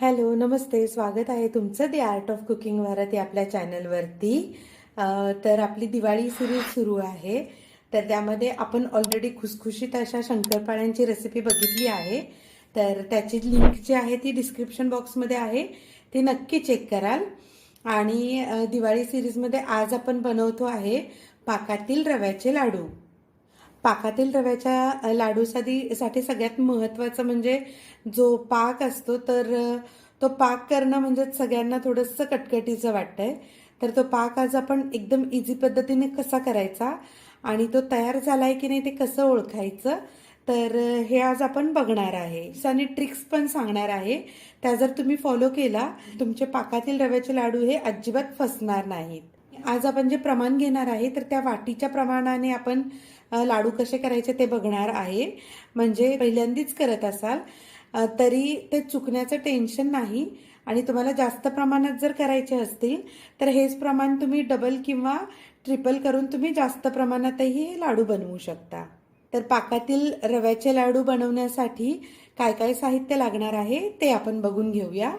Hello, नमस्ते. स्वागत आहे तुमचं दी आर्ट ऑफ कुकिंग भारत या आपल्या चॅनलवरती. तर आपली दिवाळी सिरीज सुरू आहे. तर त्यामध्ये आपण ऑलरेडी खुसखुशीत अशा शंकरपाळ्यांची रेसिपी बघितली आहे. तर त्याची लिंक जी आहे ती डिस्क्रिप्शन बॉक्समध्ये आहे, ती नक्की चेक कराल. आणि दिवाळी सिरीजमध्ये आज आपण बनवतो आहे पाकातील रव्याचे लाडू. पाकातील रव्याच्या लाडूसाठी सगळ्यात महत्त्वाचं म्हणजे जो पाक असतो, तर तो पाक करणं म्हणजे सगळ्यांना थोडंसं कटकटीचं वाटतंय. तर तो पाक आज आपण एकदम इझी पद्धतीने कसा करायचा आणि तो तयार झालाय की नाही ते कसं ओळखायचं, तर हे आज आपण बघणार आहे. आणि ट्रिक्स पण सांगणार आहे. त्या जर तुम्ही फॉलो केला, तुमचे पाकातील रव्याचे लाडू हे अजिबात फसणार नाहीत. आज आपण जे प्रमाण घेणार आहे तर त्या वाटीच्या प्रमाणाने आपण लाडू कसे करायचे ते बघणार आहे. म्हणजे पहिल्यांदाच करत असाल तरी ते चुकण्याचं टेन्शन नाही. आणि तुम्हाला जास्त प्रमाणात जर करायचे असतील तर हेच प्रमाण तुम्ही डबल किंवा ट्रिपल करून तुम्ही जास्त प्रमाणातही हे लाडू बनवू शकता. तर पाकातील रव्याचे लाडू बनवण्यासाठी काय काय साहित्य लागणार आहे ते आपण बघून घेऊया.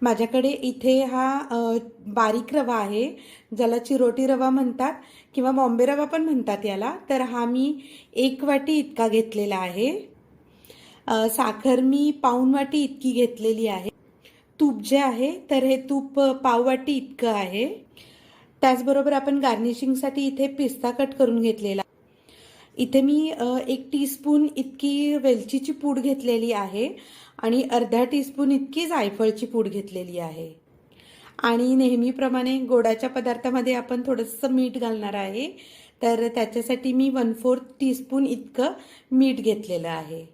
माझ्याकडे इथे हा बारीक रवा आहे, ज्याला चिरोटी रवा म्हणतात किंवा बॉम्बे रवा पण म्हणतात याला. तर हा मी 1 वाटी इतका घेतलेला आहे. साखर मी पाऊण वाटी इतकी घेतलेली आहे. तूप जे आहे तर हे तूप पाव वाटी इतकं आहे. त्याचबरोबर आपण गार्निशिंगसाठी इथे पिस्ता कट करून घेतलेला. इथे मी 1 टीस्पून इतकी वेलचीची पूड घेतलेली आहे आणि अर्धा टीस्पून इतकी जायफळची पूड घेतलेली आहे. आणि नेहमीप्रमाणे गोडाच्या पदार्थामध्ये आपण थोडंसं मीठ घालणार आहे. तर त्याच्यासाठी मी 1/4 टीस्पून इतकं मीठ घेतलेलं आहे.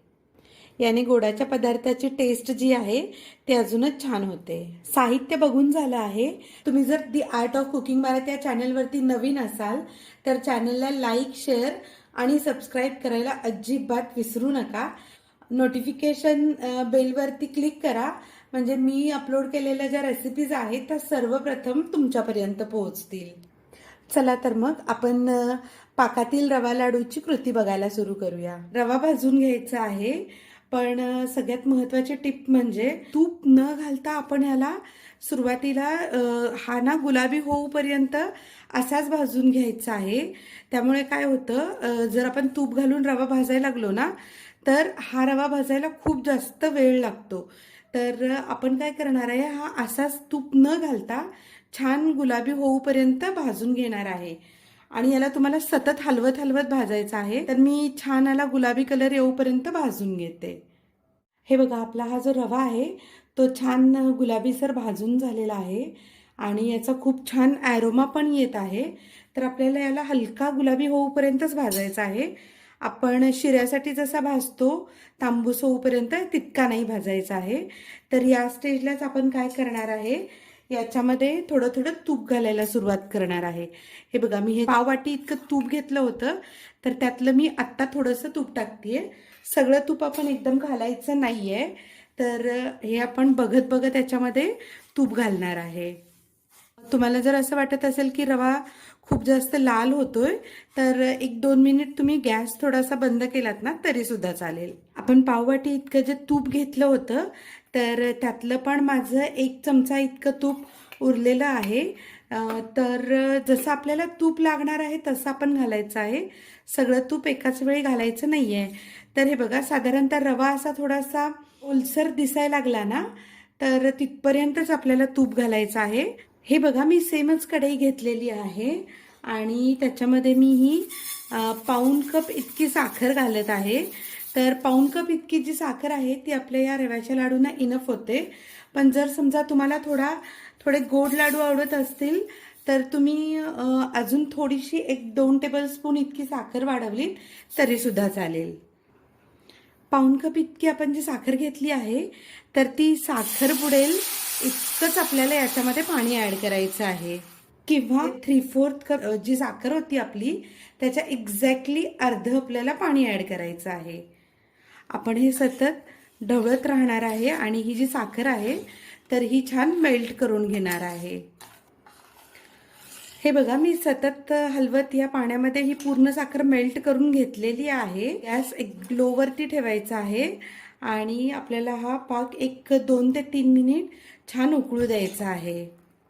याने गोडाच्या पदार्थाची टेस्ट जी आहे ते अजूनच छान होते. साहित्य बघून झालं आहे. तुम्ही जर दी आर्ट ऑफ कुकिंग भारत या चॅनलवरती नवीन असाल तर चॅनलला लाईक, शेअर आणि सबस्क्राईब करायला अजिबात विसरू नका. नोटिफिकेशन बेलवरती क्लिक करा, म्हणजे मी अपलोड केलेल्या ज्या रेसिपीज आहेत त्या सर्वप्रथम तुमच्यापर्यंत पोहोचतील. चला तर मग आपण पाकातील रवा लाडूची कृती बघायला सुरू करूया. रवा भाजून घ्यायचा आहे, पण सगळ्यात महत्त्वाची टिप म्हणजे तूप न घालता आपण ह्याला सुरुवातीला हा ना गुलाबी होऊपर्यंत असाच भाजून घ्यायचा आहे. त्यामुळे काय होतं, जर आपण तूप घालून रवा भाजायला लागलो ना तर हा रवा भाजायला खूप जास्त वेळ लागतो. तर आपण काय करणार आहे, हा असाच तूप न घालता छान गुलाबी होऊपर्यंत भाजून घेणार आहे. आणि याला तुम्हाला सतत हलवत हलवत भाजायचं आहे. तर मी छान याला गुलाबी कलर येऊपर्यंत भाजून घेते. हे बघा, आपला हा जो रवा आहे तो छान गुलाबीसर भाजून झालेला आहे आणि याचा खूप छान ॲरोमा पण येत आहे. तर आपल्याला याला हलका गुलाबी होऊपर्यंतच भाजायचा आहे. आपण शिऱ्यासाठी जसा भाजतो तांबूस होऊपर्यंत तितका नाही भाजायचा आहे. तर या स्टेजलाच आपण काय करणार आहे, याच्यामध्ये थोडं थोडं तूप घालायला सुरुवात करणार आहे. हे बघा, मी हे पाव वाटी इतकं तूप घेतलं होतं, तर त्यातलं मी आत्ता थोडंसं तूप टाकतेय. सगळं तूप आपण एकदम घालायचं नाहीये. तर हे आपण बघत बघत याच्यामध्ये तूप घालणार आहे. तुम्हाला जर असं वाटत असेल की रवा खूप जास्त लाल होतोय तर 1-2 मिनिट तुम्ही गॅस थोडासा बंद केलात ना तरी सुद्धा चालेल. आपण पाववाटी इतकं जे तूप घेतलं होतं तर त्यातलं पण माझं 1 चमचा इतकं तूप उरलेलं आहे. तर जसं आपल्याला तूप लागणार आहे तसं आपण घालायचं आहे. सगळं तूप एकाच वेळी घालायचं नाहीये. तर हे बघा, साधारणतः रवा असा थोडासा ओलसर दिसायला लागला ना तर तिथपर्यंतच आपल्याला तूप घालायचं आहे. हे बघा, मी सेमच कढई घेतलेली आहे आणि त्याच्यामध्ये मी ही पाऊण कप इतकी साखर घालत आहे. तर पाऊण कप इतकी जी साखर आहे ती आपल्या या रव्याच्या लाडूंना इनफ होते. पण जर समजा तुम्हाला थोडे गोड लाडू आवडत असतील तर तुम्ही अजून थोडीशी 1-2 टेबलस्पून इतकी साखर वाढवली तरी सुद्धा चालेल. पाऊण कप इतकी आपण जी साखर घेतली आहे तर ती साखर बुडेल इतकंच आपल्याला याच्यामध्ये पाणी ॲड करायचं आहे. किंवा 3/4 कप जी साखर होती आपली त्याच्या एक्झॅक्टली अर्ध आपल्याला पाणी ॲड करायचं आहे. आपण हे सतत ढवळत राहणार आहे आणि ही जी साखर आहे तर ही छान मेल्ट करून घेणार आहे. हे बघा, मी सतत हलवत या पाण्यामध्ये ही पूर्ण साखर मेल्ट करून घेतलेली आहे. गॅस एक लोवरती ठेवायचा आहे आणि आपल्याला हा पाक एक 2 ते 3 मिनिट छान उकळू द्यायचा आहे.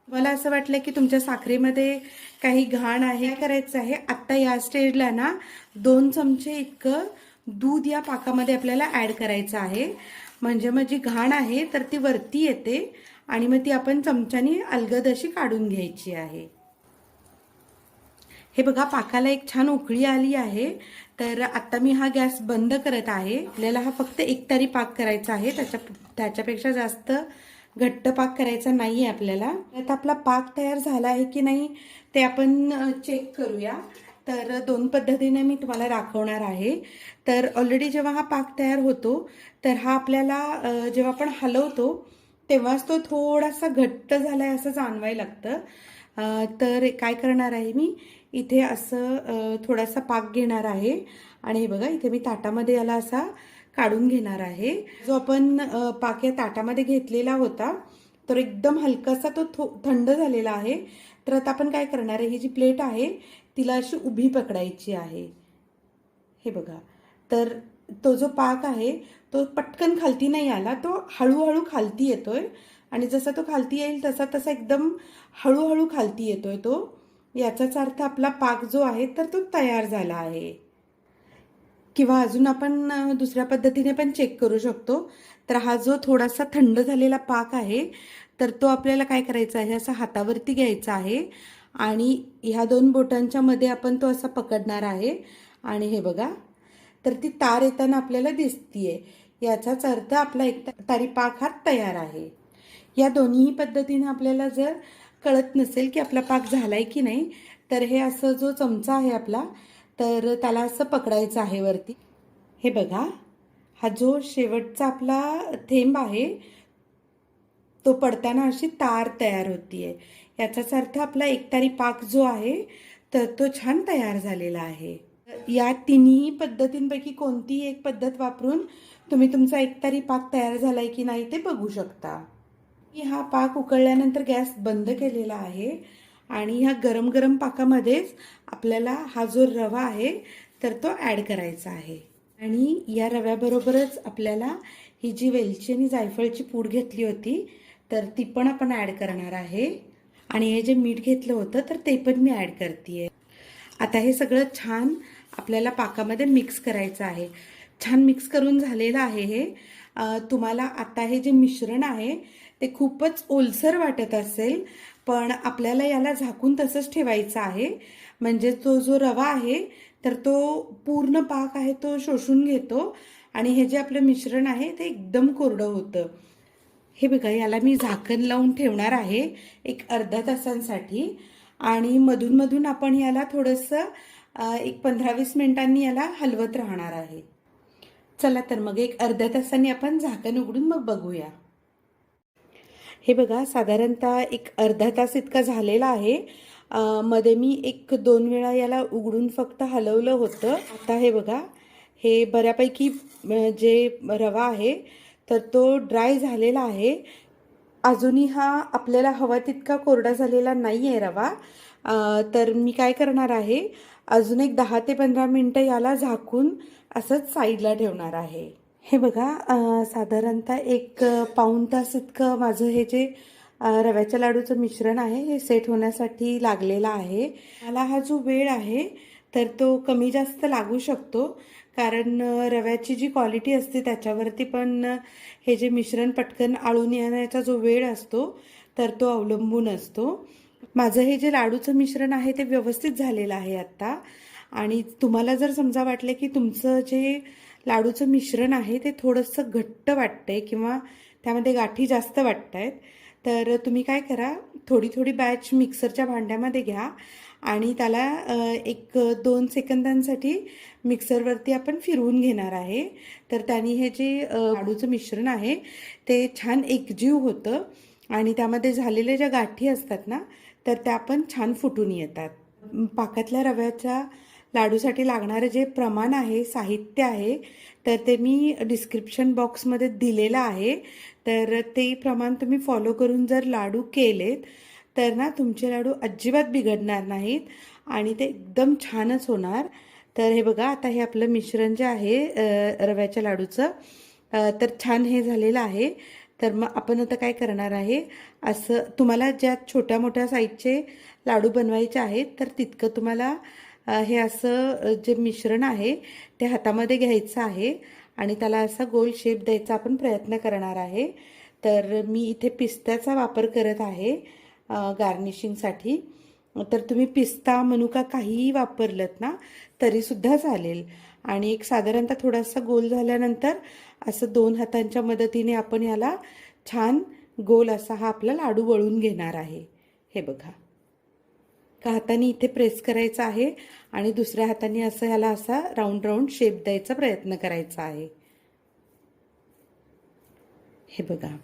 मला असं वाटलं की तुमच्या साखरेमध्ये काही घाण आहे, काय करायचं आहे, आत्ता या स्टेजला ना 2 चमचे इतकं दूध या पाकामध्ये आपल्याला ॲड करायचं आहे. म्हणजे मग जी घाण आहे तर ती वरती येते आणि मग ती आपण चमच्याने अलगद अशी काढून घ्यायची आहे. हे बघा, पाकाला एक छान उकळी आली आहे. तर आता मी हा गॅस बंद करत आहे. आपल्याला हा फक्त एकतारी पाक करायचा आहे, त्याच्यापेक्षा जास्त घट्ट पाक करायचा नाही आहे आपल्याला. आता आपला पाक तयार झाला आहे की नाही ते आपण चेक करूया. तर 2 पद्धतीने मी तुम्हाला दाखवणार आहे. तर ऑलरेडी जेव्हा हा पाक तयार होतो तर हा आपल्याला जेव्हा आपण हलवतो तेव्हाच तो थोडासा घट्ट झालाय असं जाणवायला लागतं. तर काय करणार आहे मी, इथे असं थोडासा पाक घेणार आहे आणि हे बघा, इथे मी ताटामध्ये याला असा काढून घेणार आहे. जो आपण पाक या ताटामध्ये घेतलेला होता तर एकदम हलकासा तो थंड झालेला आहे. तर आता आपण काय करणार आहे, ही जी प्लेट आहे तिला अशी उभी पकडायची आहे. हे बघा, तर तो जो पाक आहे तो पटकन खालती नाही आला, तो हळूहळू खालती येतोय आणि जसा तो खालती येईल तसा तसा एकदम हळूहळू खालती येतोय तो. याचाच अर्थ आपला पाक जो आहे तर तो तयार झाला आहे. किंवा अजून आपण दुसऱ्या पद्धतीने पण चेक करू शकतो. तर हा जो थोडासा थंड झालेला पाक आहे तर तो आपल्याला काय करायचा आहे, असा हातावरती घ्यायचा आहे आणि ह्या 2 बोटांच्या मध्ये आपण तो असा पकडणार आहे आणि हे बघा, तर ती तार येताना आपल्याला दिसतीये. याचाच अर्थ आपला एक तारी पाक हा तयार आहे. या दोन्ही पद्धतीने आपल्याला जर कळत नसेल की आपला पाक झालाय की नाही तर हे असं जो चमचा आहे आपला तर त्याला असं पकडायचं आहे वरती. हे बघा, हा जो शेवटचा आपला थेंब आहे तो पडताना अशी तार तयार होतीये. याचाच अर्थ आपला एकतारी पाक जो आहे तर तो छान तयार झालेला आहे. या तिन्ही पद्धतींपैकी कोणतीही एक पद्धत वापरून तुम्ही तुमचा एकतारी पाक तयार झालाय की नाही ते बघू शकता. मी हा पाक उकळल्यानंतर गॅस बंद केलेला आहे आणि ह्या गरम गरम पाकामध्येच आपल्याला हा जो रवा आहे तर तो ॲड करायचा आहे. आणि या रव्याबरोबरच आपल्याला ही जी वेलची आणि जायफळची पूड घेतली होती तर ती पण आपण ॲड करणार आहे. आणि हे जे मीठ घेतलं होतं तर ते पण मी ॲड करते. आता हे सगळं छान आपल्याला पाकामध्ये मिक्स करायचं आहे. छान मिक्स करून झालेलं आहे हे. तुम्हाला आता हे जे मिश्रण आहे ते खूपच ओलसर वाटत असेल, पण आपल्याला याला झाकून तसंच ठेवायचं आहे. म्हणजे तो जो रवा आहे तर तो पूर्ण पाक आहे तो शोषून घेतो आणि हे जे आपलं मिश्रण आहे ते एकदम कोरडं होतं. हे बघा, याला मी झाकण लावून ठेवणार आहे एक अर्ध्या तासांसाठी आणि मधून मधून आपण याला थोडंसं एक 15-20 मिनिटांनी याला हलवत राहणार आहे. चला तर मग एक अर्ध्या तासांनी आपण झाकण उघडून मग बघूया. हे बघा, साधारणतः एक अर्धा तास इतका झालेला आहे. मध्ये मी 1-2 वेळा याला उघडून फक्त हलवलं होतं. आता हे बघा, हे बऱ्यापैकी जे रवा आहे तर तो ड्राय झालेला आहे. अजूनही हा आपल्याला हवा तितका कोरडा झालेला नाही आहे रवा. तर मी काय करणार आहे, अजून एक 10 ते 15 मिनटं याला झाकून असंच साईडला ठेवणार आहे. हे बघा, साधारणतः एक पाऊण तास इतकं माझं हे जे रव्याच्या लाडूचं मिश्रण आहे हे सेट होण्यासाठी लागलेला आहे. मला हा जो वेळ आहे तर तो कमी जास्त लागू शकतो, कारण रव्याची जी क्वालिटी असते त्याच्यावरती पण हे जे मिश्रण पटकन आळून येण्याचा जो वेळ असतो तर तो अवलंबून असतो. माझं हे जे लाडूचं मिश्रण आहे ते व्यवस्थित झालेलं आहे आत्ता. आणि तुम्हाला जर समजा वाटलं की तुमचं जे लाडूचं मिश्रण आहे ते थोडंसं घट्ट वाटतंय किंवा त्यामध्ये गाठी जास्त वाटत आहेत तर तुम्ही काय करा, थोडी थोडी बॅच मिक्सरच्या भांड्यामध्ये घ्या आणि त्याला 1-2 सेकंदांसाठी मिक्सरवरती आपण फिरवून घेणार आहे. तर त्याने हे जे लाडूचं मिश्रण आहे ते छान एकजीव होतं आणि त्यामध्ये झालेल्या ज्या गाठी असतात ना तर त्या पण छान फुटून येतात. पाकातल्या रव्याच्या लाडूसाठी लागणारं जे प्रमाण आहे, साहित्य आहे तर ते मी डिस्क्रिप्शन बॉक्समध्ये दिलेलं आहे. तर ते प्रमाण तुम्ही फॉलो करून जर लाडू केलेत तर ना तुमचे लाडू अजिबात बिघडणार नाहीत आणि ते एकदम छानच होणार. तर हे बघा, आता हे आपलं मिश्रण जे आहे रव्याच्या लाडूचं तर छान हे झालेलं आहे. तर मग आपण आता काय करणार आहे, असं तुम्हाला ज्या छोट्या मोठ्या साईजचे लाडू बनवायचे आहेत तर तितकं तुम्हाला हे असं जे मिश्रण आहे ते हातामध्ये घ्यायचं आहे आणि त्याला असा गोल शेप द्यायचा आपण प्रयत्न करणार आहे. तर मी इथे पिस्त्याचा वापर करत आहे गार्निशिंगसाठी. तर तुम्ही पिस्ता मनुका काहीही वापरलत ना तरीसुद्धा चालेल. आणि एक साधारणतः थोडासा गोल झाल्यानंतर असं 2 हातांच्या मदतीने आपण याला छान गोल असा हा आपला लाडू वळून घेणार आहे. हे बघा, एका हाताने इथे प्रेस करायचं आहे आणि दुसऱ्या हाताने असं ह्याला असा राऊंड राऊंड शेप द्यायचा प्रयत्न करायचा आहे. हे बघा,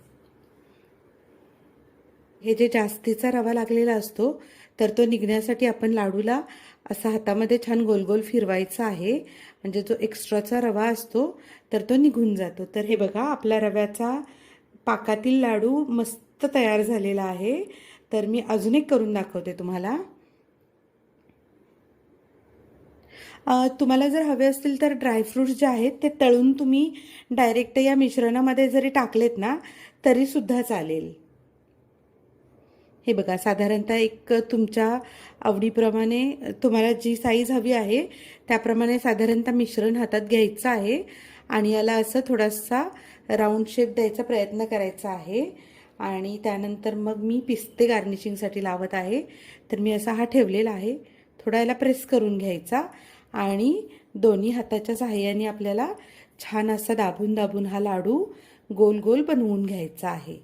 हे जे जास्तीचा रवा लागलेला असतो तर तो निघण्यासाठी आपण लाडूला असा हातामध्ये छान गोल गोल फिरवायचा आहे, म्हणजे जो एक्स्ट्राचा रवा असतो तर तो निघून जातो. तर हे बघा, आपला रव्याचा पाकातील लाडू मस्त तयार झालेला आहे. तर मी अजून एक करून दाखवते तुम्हाला. तुम्हाला जर हवे असतील तर ड्रायफ्रूट्स जे आहेत ते तळून तुम्ही डायरेक्ट या मिश्रणामध्ये जरी टाकलेत ना तरीसुद्धा चालेल. हे बघा, साधारणतः एक तुमच्या आवडीप्रमाणे तुम्हाला जी साईज हवी आहे त्याप्रमाणे साधारणतः मिश्रण हातात घ्यायचं आहे आणि याला असं थोडासा राऊंड शेप द्यायचा प्रयत्न करायचा आहे. आणि त्यानंतर मग मी पिस्ते गार्निशिंगसाठी लावत आहे. तर मी असा हा ठेवलेला आहे, थोडा याला प्रेस करून घ्यायचा आणि दोन्ही हाताच्या सहाय्याने आपल्याला छान असा दाबून दाबून हा लाडू गोल गोल बनवून घ्यायचा आहे.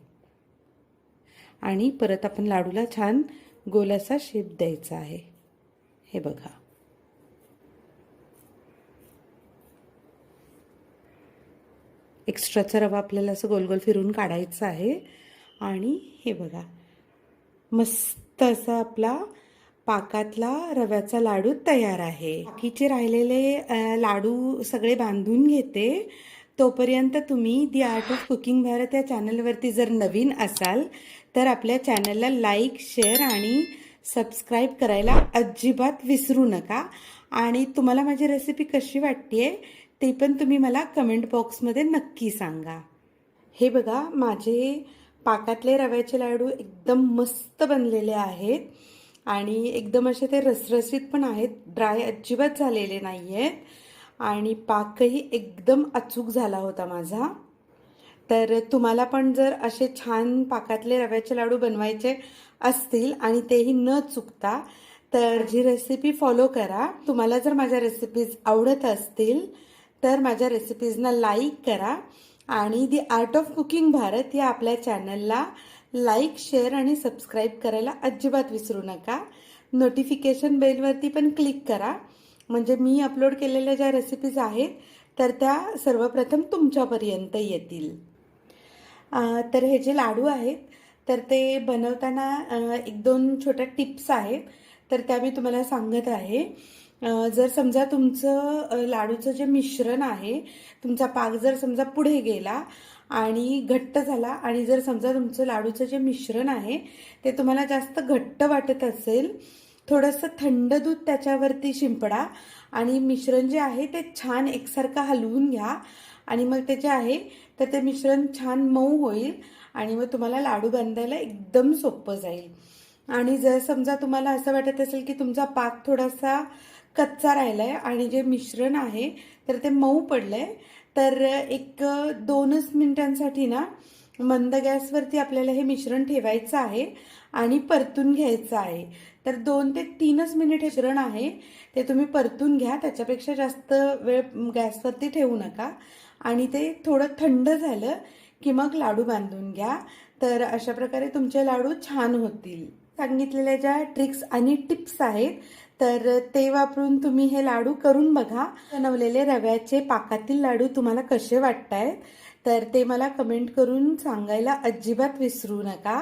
आणि परत आपण लाडूला छान गोल असा शेप द्यायचा आहे. हे बघा, एक्स्ट्राचा रवा आपल्याला असं गोल गोल फिरून काढायचा आहे. आणि हे बघा, मस्त असा आपला पाकातला रव्याचा लाडू तयार आहे. बाकीचे राहिलेले लाडू सगळे बांधून घेते. तोपर्यंत तुम्ही दी आर्ट ऑफ कुकिंग भारत या चॅनलवरती जर नवीन असाल तर आपल्या चॅनलला लाईक, शेअर आणि सबस्क्राईब करायला अजिबात विसरू नका. आणि तुम्हाला माझी रेसिपी कशी वाटते ते पण तुम्ही मला कमेंट बॉक्समध्ये नक्की सांगा. हे बघा, माझे पाकातले रव्याचे लाडू एकदम मस्त बनलेले आहेत आणि एकदम असे ते रसरशीत पण आहेत, ड्राय अजिबात झालेले नाही आहेत आणि पाकही एकदम अचूक झाला होता माझा. तर तुम्हाला पण जर असे छान पाकातले रव्याचे लाडू बनवायचे असतील आणि तेही न चुकता तर जी रेसिपी फॉलो करा. तुम्हाला जर माझ्या रेसिपीज आवडत असतील तर माझ्या रेसिपीजना लाईक करा आणि दी आर्ट ऑफ कुकिंग भारत या आपल्या चॅनलला लाईक, शेअर आणि सबस्क्राईब करायला अजिबात विसरू नका. नोटिफिकेशन बेलवरती पण क्लिक करा, म्हणजे मी अपलोड केलेल्या ज्या रेसिपीज आहेत तर त्या सर्वप्रथम तुमच्यापर्यंत येतील. तर हे जे लाडू आहेत तर ते बनवताना 1-2 छोट्या टिप्स आहेत तर त्या मी तुम्हाला सांगत आहे. जर समजा तुमचं लाडूचं जे मिश्रण आहे, तुमचा पाक जर समजा पुढे गेला आणि घट्ट झाला आणि जर समजा तुमचं लाडूचं जे मिश्रण आहे ते तुम्हाला जास्त घट्ट वाटत असेल, थोडंसं थंड दूध त्याच्यावरती शिंपडा आणि मिश्रण जे आहे ते छान एकसारखं हलवून घ्या आणि मग ते जे आहे तर ते मिश्रण छान मऊ होईल आणि मग तुम्हाला लाडू बांधायला एकदम सोपं जाईल. आणि जर समजा तुम्हाला असं वाटत असेल की तुमचा पाक थोडासा कच्चा राहिलाय आणि जे मिश्रण आहे तर ते मऊ पडलंय तर 1-2च मिनिटांसाठी ना मंद गॅसवरती आपल्याला हे मिश्रण ठेवायचं आहे आणि परतून घ्यायचं आहे. तर 2 ते 3च मिनिट हे मिश्रण आहे ते तुम्ही परतून घ्या, त्याच्यापेक्षा जास्त वेळ गॅसवरती ठेवू नका. आणि ते थोडं थंड झालं की मग लाडू बांधून घ्या. तर अशा प्रकारे तुमचे लाडू छान होतील. सांगितलेल्या ज्या ट्रिक्स आणि टिप्स आहेत तर ते वापरून तुम्ही हे लाडू करून बघा. बनवलेले रव्याचे पाकातील लाडू तुम्हाला कसे वाटतायत तर ते मला कमेंट करून सांगायला अजिबात विसरू नका.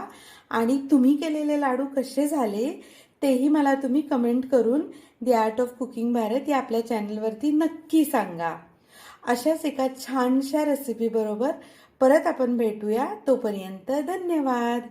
आणि तुम्ही केलेले लाडू कसे झाले तेही मला तुम्ही कमेंट करून दी आर्ट ऑफ कुकिंग भारत या आपल्या चॅनलवरती नक्की सांगा. अशाच एका छानशा रेसिपी बरोबर परत आपण भेटूया. तोपर्यंत धन्यवाद.